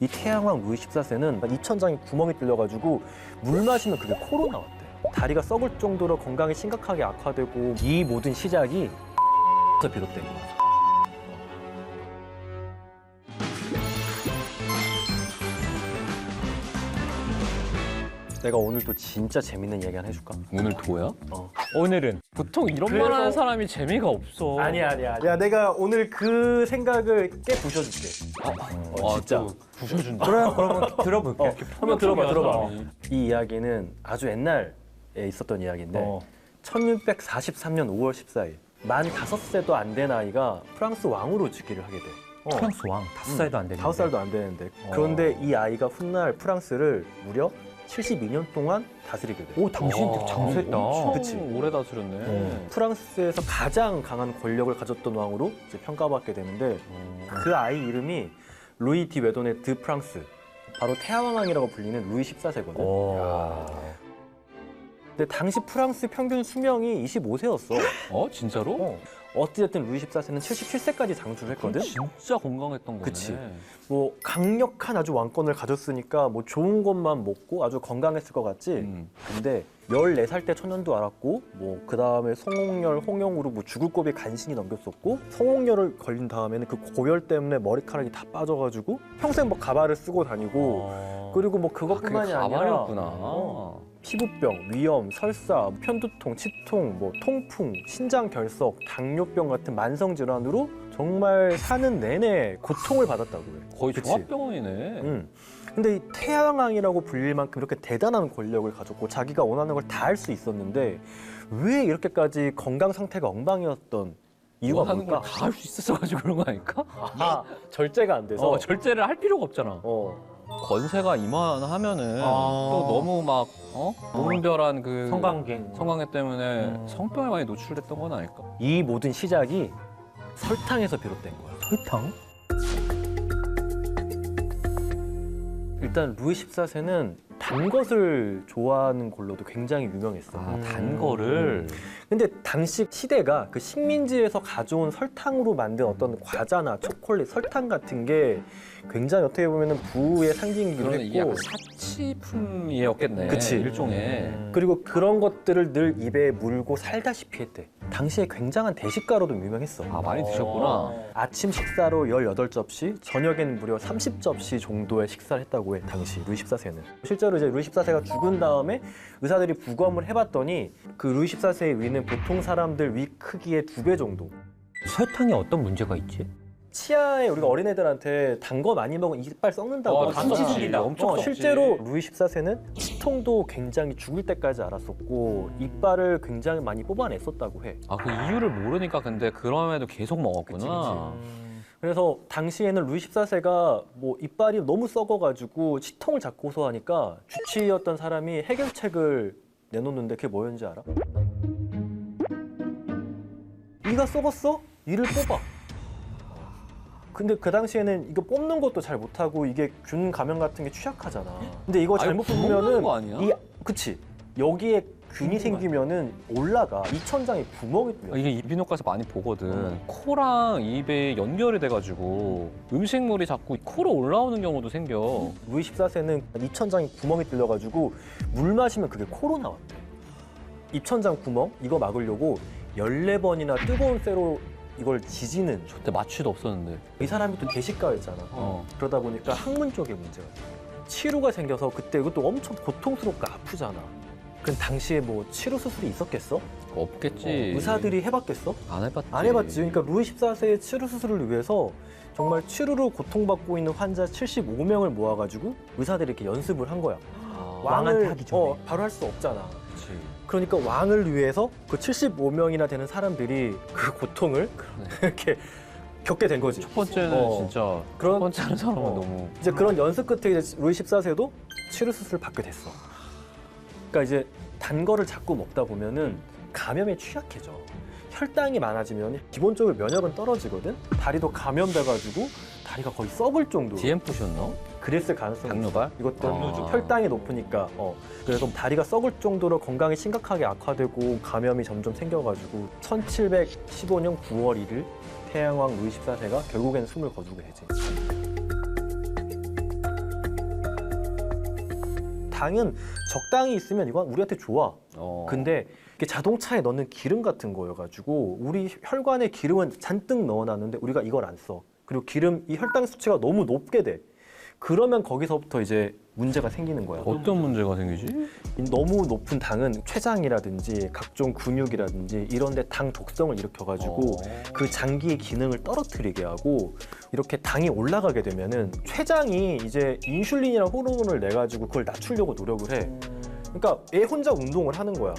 이 태양왕 루이 14세는 입천장에 구멍이 뚫려가지고 물 마시면 그게 코로 나왔대. 다리가 썩을 정도로 건강이 심각하게 악화되고 이 모든 시작이 에서 비롯된 거야. 내가 오늘 또 진짜 재밌는 얘기 하나 해줄까? 오늘 도야? 오늘은 보통 이런 그래서- 말 하는 사람이 재미가 없어. 아니야. 야, 내가 오늘 그 생각을 깨 부셔줄게. 진짜. 또 부셔준다. 그러면 들어볼게. 한번 들어봐. 사람이. 이 이야기는 아주 옛날에 있었던 이야기인데 1643년 5월 14일 만 5세도 안 된 아이가 프랑스 왕으로 즉위를 하게 돼. 프랑스 왕 5살도 안 되는데. 5살도 안 되는데. 그런데 이 아이가 훗날 프랑스를 무려 72년 동안 다스리게 돼. 오, 당신 되게 장수했다. 엄청 그치? 오래 다스렸네. 프랑스에서 가장 강한 권력을 가졌던 왕으로 이제 평가받게 되는데 그 아이 이름이 루이 디 웨도네 드 프랑스, 바로 태양왕이라고 불리는 루이 14세거든. 근데 당시 프랑스 평균 수명이 25세였어. 진짜로? 어찌됐든 루이 14세는 77세까지 장수를 했거든. 진짜 건강했던 거네. 그치. 뭐 강력한 아주 왕권을 가졌으니까 뭐 좋은 것만 먹고 아주 건강했을 것 같지. 근데 14살 때 천연도 알았고 뭐 그다음에 성홍열, 홍역으로 뭐 죽을 고비 간신히 넘겼었고 성홍열을 걸린 다음에는 그 고열 때문에 머리카락이 다 빠져가지고 평생 뭐 가발을 쓰고 다니고 그리고 뭐 그것뿐만이 그게 아니라 가발이었구나. 피부병, 위염, 설사, 편두통, 치통, 뭐 통풍, 신장 결석, 당뇨병 같은 만성 질환으로 정말 사는 내내 고통을 받았다고 해. 거의 그치? 종합병원이네. 근데 이 태양왕이라고 불릴 만큼 이렇게 대단한 권력을 가졌고 자기가 원하는 걸 다 할 수 있었는데 왜 이렇게까지 건강 상태가 엉망이었던 이유가 원하는 뭘까? 걸 다 할 수 있었어가지고 그런 거 아닐까? 절제가 안 돼서. 절제를 할 필요가 없잖아. 권세가 이만하면은 또 너무 막 무분별한 그 성관계 때문에 성병에 많이 노출됐던 건 아닐까? 이 모든 시작이 설탕에서 비롯된 거야. 설탕? 일단 루이 14세는 단 것을 좋아하는 걸로도 굉장히 유명했어. 단 거를. 근데 당시 시대가 그 식민지에서 가져온 설탕으로 만든 어떤 과자나 초콜릿, 설탕 같은 게 굉장히 어떻게 보면은 부의 상징이기도 그러면 이게 약간 했고, 사치품이었겠네. 그치. 일종의. 그리고 그런 것들을 늘 입에 물고 살다시피 했대. 당시에 굉장한 대식가로도 유명했어. 많이 드셨구나. 아침 식사로 18접시, 저녁에는 무려 30접시 정도의 식사를 했다고 해, 당시 루이 14세는. 실제로 이제 루이 14세가 죽은 다음에 의사들이 부검을 해봤더니 그 루이 14세의 위는 보통 사람들 위 크기의 2배 정도. 설탕에 어떤 문제가 있지? 치아에 우리가 어린애들한테 단 거 많이 먹으면 이빨 썩는다고 썩지. 엄청 썩지. 실제로 루이 14세는 치통도 굉장히 죽을 때까지 앓았었고 이빨을 굉장히 많이 뽑아냈었다고 해. 그 이유를 모르니까 근데 그럼에도 계속 먹었구나. 그래서 당시에는 루이 14세가 뭐 이빨이 너무 썩어가지고 치통을 자꾸 호소하니까 주치의였던 사람이 해결책을 내놓는데 그게 뭐였는지 알아? 이가 썩었어? 이를 뽑아. 근데 그 당시에는 이거 뽑는 것도 잘 못하고 이게 균 감염 같은 게 취약하잖아. 근데 이거 잘못 구멍 뽑으면은 나는 거 아니야? 그치. 여기에 균이 생기면은 올라가. 입천장에 구멍이 뚫려. 이게 이비인후과에서 많이 보거든. 코랑 입에 연결이 돼가지고 음식물이 자꾸 코로 올라오는 경우도 생겨. 루이 14세는 입천장에 구멍이 뚫려가지고 물 마시면 그게 코로 나왔대. 입천장 구멍 이거 막으려고 14번이나 뜨거운 쇠로 이걸 지지는. 그때 마취도 없었는데. 이 사람이 또 대식가였잖아. 그러다 보니까 항문 쪽에 문제가 있어. 치루가 생겨서 그때 이것도 엄청 고통스럽고 아프잖아. 그럼 당시에 뭐 치료 수술이 있었겠어? 없겠지. 의사들이 해봤겠어? 안 해봤지. 안 해봤지. 그러니까 루이 14세의 치료 수술을 위해서 정말 치료로 고통받고 있는 환자 75명을 모아가지고 의사들이 이렇게 연습을 한 거야. 왕한테 하기 전에. 바로 할 수 없잖아. 그치. 그러니까 왕을 위해서 그 75명이나 되는 사람들이 그 고통을 이렇게 겪게 된 거지. 첫 번째는 진짜 그런- 첫 번째 하는 사람은 너무 이제 그런 연습 끝에 이제 루이 14세도 치료 수술을 받게 됐어. 그러니까 이제 단 거를 자꾸 먹다 보면은 감염에 취약해져. 혈당이 많아지면 기본적으로 면역은 떨어지거든. 다리도 감염돼가지고 다리가 거의 썩을 정도로. DM포셨나? 그랬을 가능성이 당뇨발? 있어. 이것 때문에 아. 혈당이 높으니까. 그래서 다리가 썩을 정도로 건강이 심각하게 악화되고 감염이 점점 생겨가지고 1715년 9월 1일 태양왕 루이 14세가 결국엔 숨을 거두게 되지. 당은 적당히 있으면 이건 우리한테 좋아. 근데 이게 자동차에 넣는 기름 같은 거여가지고 우리 혈관에 기름은 잔뜩 넣어놨는데 우리가 이걸 안 써. 그리고 기름 이 혈당 수치가 너무 높게 돼. 그러면 거기서부터 이제 문제가 생기는 거야. 어떤 문제가 생기지? 너무 높은 당은 췌장이라든지 각종 근육이라든지 이런 데 당 독성을 일으켜가지고 그 장기의 기능을 떨어뜨리게 하고 이렇게 당이 올라가게 되면은 췌장이 이제 인슐린이라는 호르몬을 내가지고 그걸 낮추려고 노력을 해. 그러니까 얘 혼자 운동을 하는 거야.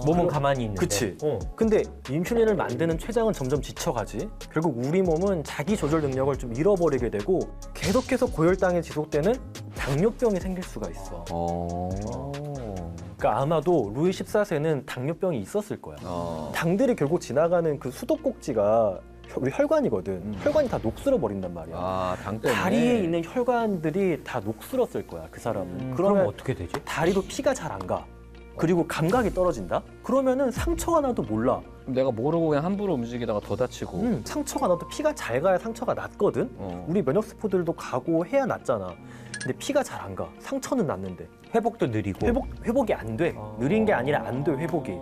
몸은 가만히 있는데. 그치. 근데 인슐린을 만드는 췌장은 점점 지쳐가지. 결국 우리 몸은 자기 조절 능력을 좀 잃어버리게 되고 계속해서 고혈당이 지속되는 당뇨병이 생길 수가 있어. 그러니까 아마도 루이 14세는 당뇨병이 있었을 거야. 당들이 결국 지나가는 그 수도꼭지가 우리 혈관이거든. 혈관이 다 녹슬어 버린단 말이야. 당 때문에. 다리에 있는 혈관들이 다 녹슬었을 거야, 그 사람은. 그러면 어떻게 되지? 다리로 피가 잘 안 가. 그리고 감각이 떨어진다? 그러면은 상처가 나도 몰라. 내가 모르고 그냥 함부로 움직이다가 더 다치고. 상처가 나도 피가 잘 가야 상처가 낫거든? 우리 면역세포들도 가고 해야 낫잖아. 근데 피가 잘 안 가. 상처는 낫는데. 회복도 느리고. 회복이 안 돼. 느린 게 아니라 안 돼, 회복이.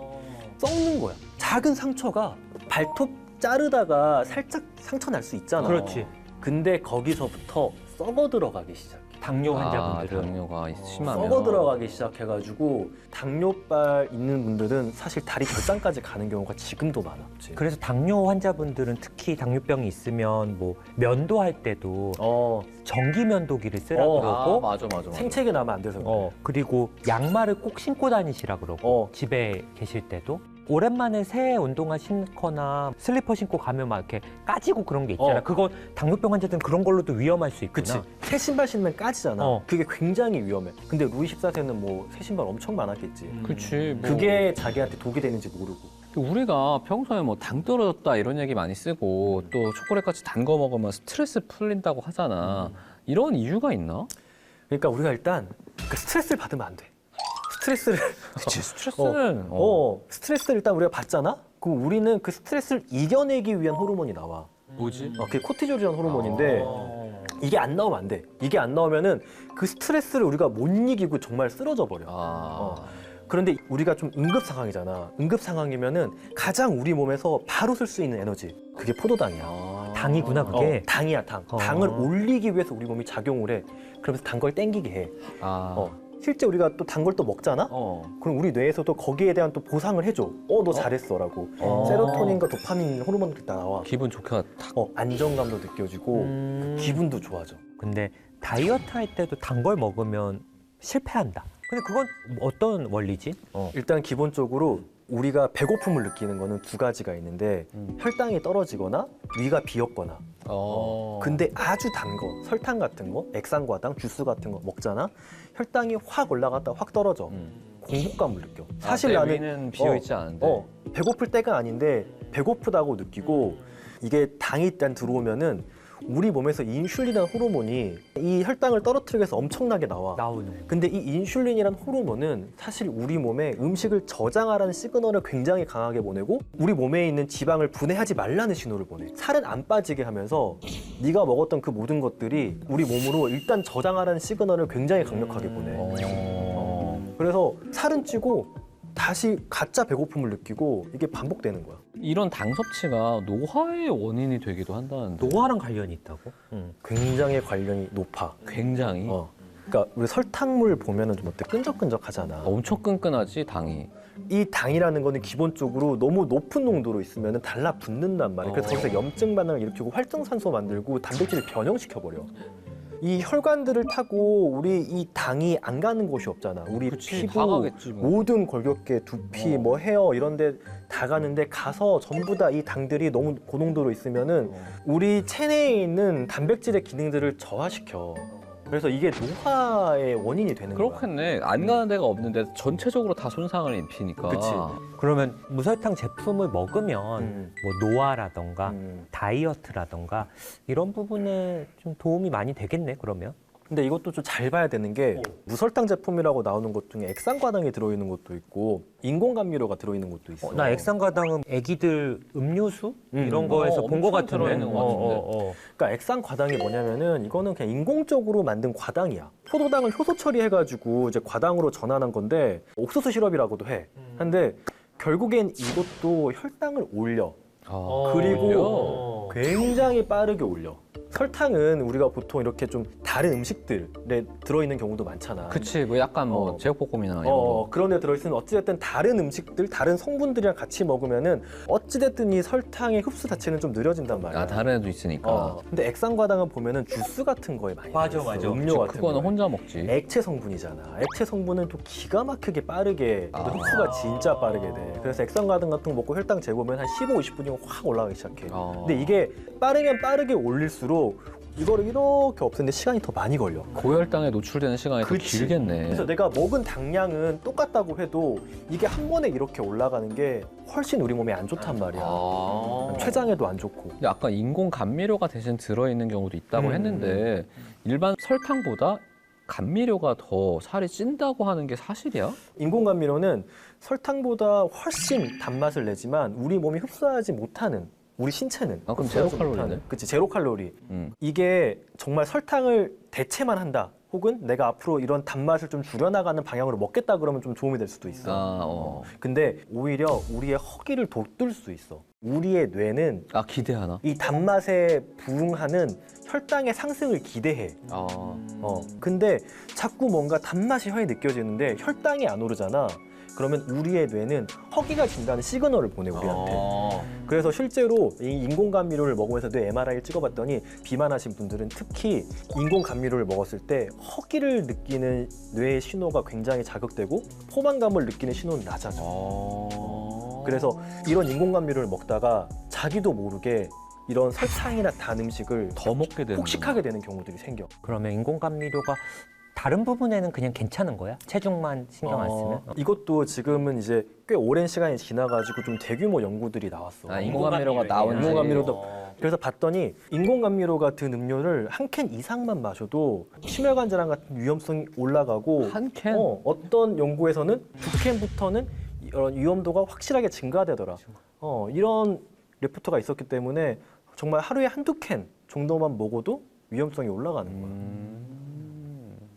썩는 거야. 작은 상처가 발톱 자르다가 살짝 상처 날 수 있잖아. 그렇지. 근데 거기서부터 썩어 들어가기 시작해. 당뇨 환자분들은. 당뇨가 심하면. 썩어 들어가기 시작해가지고 당뇨발 있는 분들은 사실 다리 결장까지 가는 경우가 지금도 많아. 그래서 당뇨 환자분들은 특히 당뇨병이 있으면 뭐 면도할 때도 전기 면도기를 쓰라 그러고 맞아. 생채기 나면 안 돼서 그래. 그리고 양말을 꼭 신고 다니시라 그러고 집에 계실 때도 오랜만에 새 운동화 신거나 슬리퍼 신고 가면 막 이렇게 까지고 그런 게 있잖아. 그거 당뇨병 환자들은 그런 걸로도 위험할 수 있구나. 그치. 새 신발 신으면 까지잖아. 그게 굉장히 위험해. 근데 루이 14세는 뭐 새 신발 엄청 많았겠지. 그치. 그게 자기한테 독이 되는지 모르고. 우리가 평소에 뭐 당 떨어졌다 이런 얘기 많이 쓰고 또 초콜릿같이 단 거 먹으면 스트레스 풀린다고 하잖아. 이런 이유가 있나? 그러니까 우리가 일단 그 스트레스를 받으면 안 돼. 스트레스를 그치, 스트레스는 스트레스를 일단 우리가 받잖아. 그럼 우리는 그 스트레스를 이겨내기 위한 호르몬이 나와. 뭐지? 그게 코티졸이라는 호르몬인데 이게 안 나오면 안 돼. 이게 안 나오면은 그 스트레스를 우리가 못 이기고 정말 쓰러져 버려. 그런데 우리가 좀 응급 상황이잖아. 응급 상황이면은 가장 우리 몸에서 바로 쓸 수 있는 에너지. 그게 포도당이야. 당이구나 그게. 당이야, 당. 당을 올리기 위해서 우리 몸이 작용을 해. 그러면서 단 걸 땡기게 해. 실제 우리가 또 단 걸 또 먹잖아? 그럼 우리 뇌에서도 거기에 대한 또 보상을 해줘. 너 잘했어라고. 세로토닌과 도파민 호르몬들이 다 나와. 기분 좋게 탁. 안정감도 느껴지고 기분도 좋아져. 근데 다이어트 할 때도 단 걸 먹으면 실패한다. 근데 그건 어떤 원리지? 일단 기본적으로 우리가 배고픔을 느끼는 거는 두 가지가 있는데 혈당이 떨어지거나 위가 비었거나. 근데 아주 단 거, 설탕 같은 거, 액상과당, 주스 같은 거 먹잖아. 혈당이 확 올라갔다 확 떨어져. 공복감을 느껴. 사실 나는 위는 비어 있지 않은데. 배고플 때가 아닌데 배고프다고 느끼고 이게 당이 일단 들어오면은 우리 몸에서 인슐린이라는 호르몬이 이 혈당을 떨어뜨리기 위해서 엄청나게 나오는. 근데 이 인슐린이라는 호르몬은 사실 우리 몸에 음식을 저장하라는 시그널을 굉장히 강하게 보내고 우리 몸에 있는 지방을 분해하지 말라는 신호를 보내. 살은 안 빠지게 하면서 네가 먹었던 그 모든 것들이 우리 몸으로 일단 저장하라는 시그널을 굉장히 강력하게 보내. 그래서 살은 찌고 다시 가짜 배고픔을 느끼고 이게 반복되는 거야. 이런 당 섭취가 노화의 원인이 되기도 한다는데. 노화랑 관련이 있다고? 굉장히 관련이 높아. 굉장히. 그러니까 우리 설탕물 보면은 좀 어때? 끈적끈적하잖아. 엄청 끈끈하지 당이. 이 당이라는 거는 기본적으로 너무 높은 농도로 있으면 달라붙는단 말이야. 그래서 거기서 염증 반응을 일으키고 활성산소 만들고 단백질을 변형시켜버려. 이 혈관들을 타고 우리 이 당이 안 가는 곳이 없잖아. 우리 그치, 피부, 다 가겠지, 뭐. 모든 골격계, 두피, 뭐 헤어 이런 데 다 가는데 가서 전부 다 이 당들이 너무 고농도로 있으면은 우리 체내에 있는 단백질의 기능들을 저하시켜. 그래서 이게 노화의 원인이 되는 거야. 그렇겠네. 안 가는 데가 없는데 전체적으로 다 손상을 입히니까. 그치. 그러면 무설탕 제품을 먹으면 뭐 노화라던가 음. 다이어트라던가 이런 부분에 좀 도움이 많이 되겠네 그러면. 근데 이것도 좀 잘 봐야 되는 게 무설탕 제품이라고 나오는 것 중에 액상과당이 들어있는 것도 있고 인공 감미료가 들어있는 것도 있어. 나 액상과당은 애기들 음료수 이런 거에서 본 것 엄청 같은데. 들어있는 것 같은데. 그러니까 액상과당이 뭐냐면은 이거는 그냥 인공적으로 만든 과당이야. 포도당을 효소 처리해가지고 이제 과당으로 전환한 건데 옥수수 시럽이라고도 해. 근데 결국엔 이것도 혈당을 올려. 그리고 굉장히 빠르게 올려. 설탕은 우리가 보통 이렇게 좀 다른 음식들에 들어있는 경우도 많잖아. 그치, 뭐 약간 뭐 제육볶음이나 이런 거. 그런 데 들어있으면 어찌됐든 다른 음식들, 다른 성분들이랑 같이 먹으면은 어찌됐든 이 설탕의 흡수 자체는 좀 느려진단 말이야. 아, 다른 애도 있으니까. 근데 액상과당은 보면은 주스 같은 거에 많이 맞아, 들어있어. 맞아. 음료 같은 그거는 거에. 혼자 먹지. 액체 성분이잖아. 액체 성분은 또 기가 막히게 빠르게 또 흡수가 진짜 빠르게 돼. 그래서 액상과당 같은 거 먹고 혈당 재보면 한 15, 20분이면 확 올라가기 시작해. 근데 이게 빠르면 빠르게 올릴수록 이거를 이렇게 없애는데 시간이 더 많이 걸려. 고혈당에 노출되는 시간이 더 그치. 길겠네. 그래서 내가 먹은 당량은 똑같다고 해도 이게 한 번에 이렇게 올라가는 게 훨씬 우리 몸에 안 좋단 말이야. 췌장에도 안 좋고. 근데 아까 인공 감미료가 대신 들어있는 경우도 있다고 했는데 일반 설탕보다 감미료가 더 살이 찐다고 하는 게 사실이야? 인공 감미료는 설탕보다 훨씬 단맛을 내지만 우리 몸이 흡수하지 못하는 우리 신체는 그럼 흡수하지 제로 칼로리네? 못하는, 그치, 제로 칼로리. 음. 이게 정말 설탕을 대체만 한다. 혹은 내가 앞으로 이런 단맛을 좀 줄여나가는 방향으로 먹겠다 그러면 좀 도움이 될 수도 있어. 근데 오히려 우리의 허기를 돋굴 수 있어. 우리의 뇌는 기대하나? 이 단맛에 부응하는 혈당의 상승을 기대해. 근데 자꾸 뭔가 단맛이 혀에 느껴지는데 혈당이 안 오르잖아. 그러면 우리의 뇌는 허기가 진다는 시그널을 보내 우리한테. 그래서 실제로 이 인공 감미료를 먹으면서 뇌 MRI를 찍어봤더니 비만하신 분들은 특히 인공 감미료를 먹었을 때 허기를 느끼는 뇌의 신호가 굉장히 자극되고 포만감을 느끼는 신호는 낮아져. 그래서 이런 인공 감미료를 먹다가 자기도 모르게 이런 설탕이나 단 음식을 더 먹게 되는 폭식하게 되는 경우들이 생겨. 그러면 인공 감미료가 다른 부분에는 그냥 괜찮은 거야? 체중만 신경 안 쓰면? 이것도 지금은 이제 꽤 오랜 시간이 지나가지고 좀 대규모 연구들이 나왔어. 인공 감미료가 나온 인공 감미료도. 그래서 봤더니 인공 감미료가 든 음료를 한 캔 이상만 마셔도 심혈관 질환 같은 위험성이 올라가고 한 캔? 어떤 연구에서는 두 캔부터는 이런 위험도가 확실하게 증가되더라. 이런 레포트가 있었기 때문에 정말 하루에 한두 캔 정도만 먹어도 위험성이 올라가는 거야.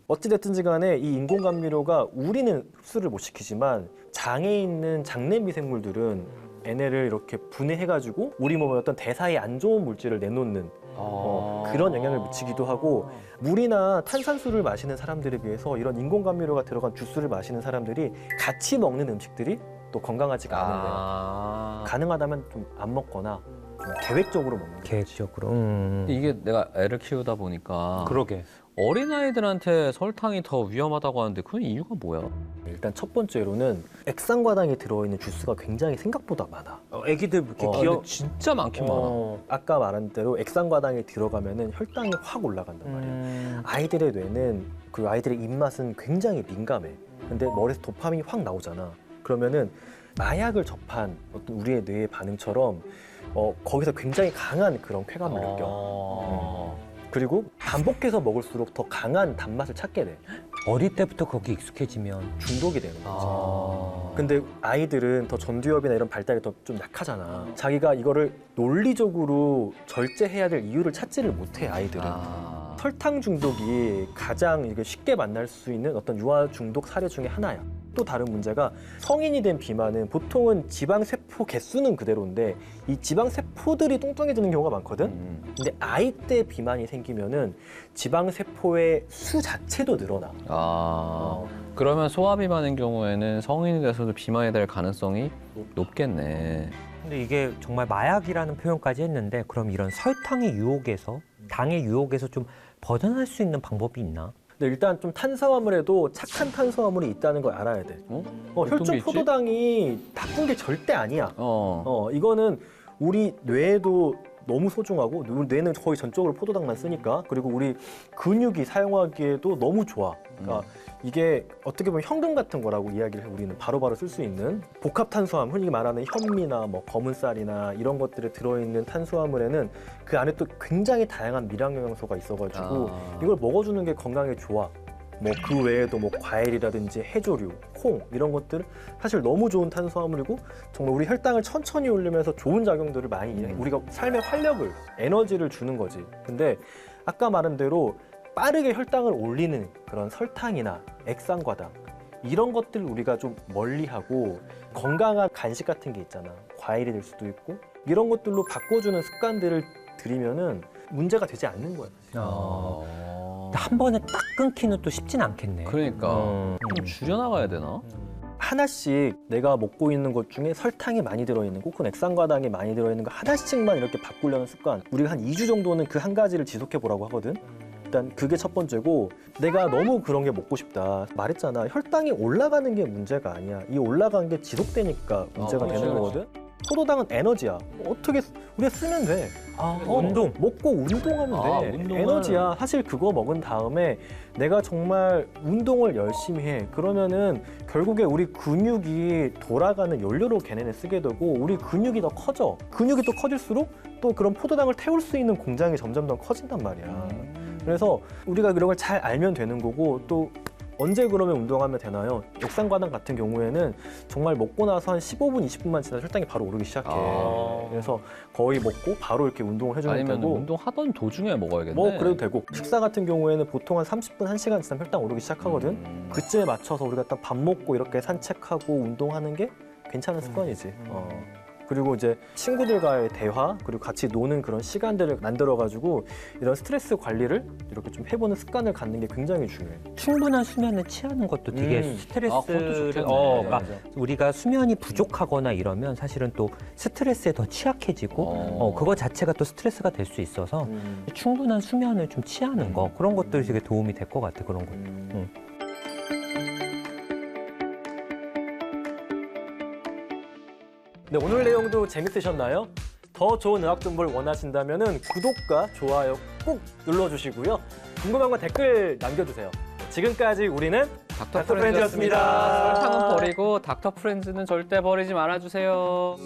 어찌됐든지 간에 이 인공 감미료가 우리는 흡수를 못 시키지만 장에 있는 장내 미생물들은 얘네를 이렇게 분해해가지고 우리 몸에 어떤 대사에 안 좋은 물질을 내놓는 그런 영향을 미치기도 하고 물이나 탄산수를 마시는 사람들에 비해서 이런 인공 감미료가 들어간 주스를 마시는 사람들이 같이 먹는 음식들이 또 건강하지가 않은 거야. 가능하다면 좀 안 먹거나 좀 계획적으로 먹는 게 계획적으로. 이게 내가 애를 키우다 보니까 그러게. 어린아이들한테 설탕이 더 위험하다고 하는데 그 이유가 뭐야? 일단 첫 번째로는 액상과당이 들어있는 주스가 굉장히 생각보다 많아. 애기들 이렇게 근데 진짜 많긴 많아. 아까 말한 대로 액상과당이 들어가면은 혈당이 확 올라간단 말이야. 아이들의 뇌는 그리고 아이들의 입맛은 굉장히 민감해. 근데 머리에서 도파민이 확 나오잖아. 그러면은 마약을 접한 어떤 우리의 뇌의 반응처럼 거기서 굉장히 강한 그런 쾌감을 느껴. 그리고 반복해서 먹을수록 더 강한 단맛을 찾게 돼. 어릴 때부터 거기 익숙해지면 중독이 되는 거지. 근데 아이들은 더 전두엽이나 이런 발달이 더 좀 약하잖아. 자기가 이거를 논리적으로 절제해야 될 이유를 찾지를 못해, 아이들은. 설탕 중독이 가장 이게 쉽게 만날 수 있는 어떤 유아 중독 사례 중에 하나야. 또 다른 문제가 성인이 된 비만은 보통은 지방세포 개수는 그대로인데 이 지방세포들이 뚱뚱해지는 경우가 많거든? 근데 아이 때 비만이 생기면은 지방세포의 수 자체도 늘어나. 그러면 소아비만인 경우에는 성인이 돼서도 비만이 될 가능성이 높겠네. 근데 이게 정말 마약이라는 표현까지 했는데 그럼 이런 설탕의 유혹에서 당의 유혹에서 좀 벗어날 수 있는 방법이 있나? 근데 일단 좀 탄수화물에도 착한 탄수화물이 있다는 걸 알아야 돼. 혈중 포도당이 나쁜 게 절대 아니야. 이거는 우리 뇌에도 너무 소중하고 뇌는 거의 전적으로 포도당만 쓰니까 그리고 우리 근육이 사용하기에도 너무 좋아. 그러니까 이게 어떻게 보면 현금 같은 거라고 이야기를 해 우리는 바로바로 쓸 수 있는 복합 탄수화물, 흔히 말하는 현미나 뭐 검은 쌀이나 이런 것들에 들어있는 탄수화물에는 그 안에 또 굉장히 다양한 미량 영양소가 있어가지고 이걸 먹어주는 게 건강에 좋아. 뭐 그 외에도 뭐 과일이라든지 해조류, 콩 이런 것들은 사실 너무 좋은 탄수화물이고 정말 우리 혈당을 천천히 올리면서 좋은 작용들을 많이 우리가 삶의 활력을, 에너지를 주는 거지. 근데 아까 말한 대로 빠르게 혈당을 올리는 그런 설탕이나 액상과당 이런 것들을 우리가 좀 멀리하고 건강한 간식 같은 게 있잖아. 과일이 될 수도 있고 이런 것들로 바꿔주는 습관들을 들이면은 문제가 되지 않는 거야. 한 번에 딱 끊기는 또 쉽진 않겠네. 그러니까 좀 줄여나가야 되나? 하나씩 내가 먹고 있는 것 중에 설탕이 많이 들어있는 거 혹은 액상과당이 많이 들어있는 거 하나씩만 이렇게 바꾸려는 습관 우리가 한 2주 정도는 그 한 가지를 지속해 보라고 하거든. 일단 그게 첫 번째고 내가 너무 그런 게 먹고 싶다 말했잖아. 혈당이 올라가는 게 문제가 아니야. 이 올라간 게 지속되니까 문제가 되는 거거든. 포도당은 에너지야. 어떻게 우리가 쓰면 돼. 운동. 먹고 운동하면 돼. 에너지야. 사실 그거 먹은 다음에 내가 정말 운동을 열심히 해. 그러면은 결국에 우리 근육이 돌아가는 연료로 걔네는 쓰게 되고 우리 근육이 더 커져. 근육이 또 커질수록 또 그런 포도당을 태울 수 있는 공장이 점점 더 커진단 말이야. 그래서 우리가 그런 걸 잘 알면 되는 거고 또 언제 그러면 운동하면 되나요? 액상과당 같은 경우에는 정말 먹고 나서 한 15분, 20분만 지나서 혈당이 바로 오르기 시작해. 그래서 거의 먹고 바로 이렇게 운동을 해주면 아니면 되고 운동하던 도중에 먹어야겠네. 뭐 그래도 되고 식사 같은 경우에는 보통 한 30분, 1시간 지나면 혈당 오르기 시작하거든. 그쯤에 맞춰서 우리가 딱 밥 먹고 이렇게 산책하고 운동하는 게 괜찮은 습관이지. 그리고 이제 친구들과의 대화 그리고 같이 노는 그런 시간들을 만들어가지고 이런 스트레스 관리를 이렇게 좀 해보는 습관을 갖는 게 굉장히 중요해. 충분한 수면을 취하는 것도 되게 그것도 스트레스를 좋겠네. 그러니까 맞아. 우리가 수면이 부족하거나 이러면 사실은 또 스트레스에 더 취약해지고 그거 자체가 또 스트레스가 될 수 있어서 충분한 수면을 좀 취하는 거 그런 것들이 되게 도움이 될 것 같아 그런 거. 네, 오늘 내용도 재밌으셨나요? 더 좋은 의학 정보를 원하신다면 구독과 좋아요 꾹 눌러주시고요. 궁금한 건 댓글 남겨주세요. 지금까지 우리는 닥터 프렌즈였습니다. 설탕은 버리고 닥터 프렌즈는 절대 버리지 말아주세요.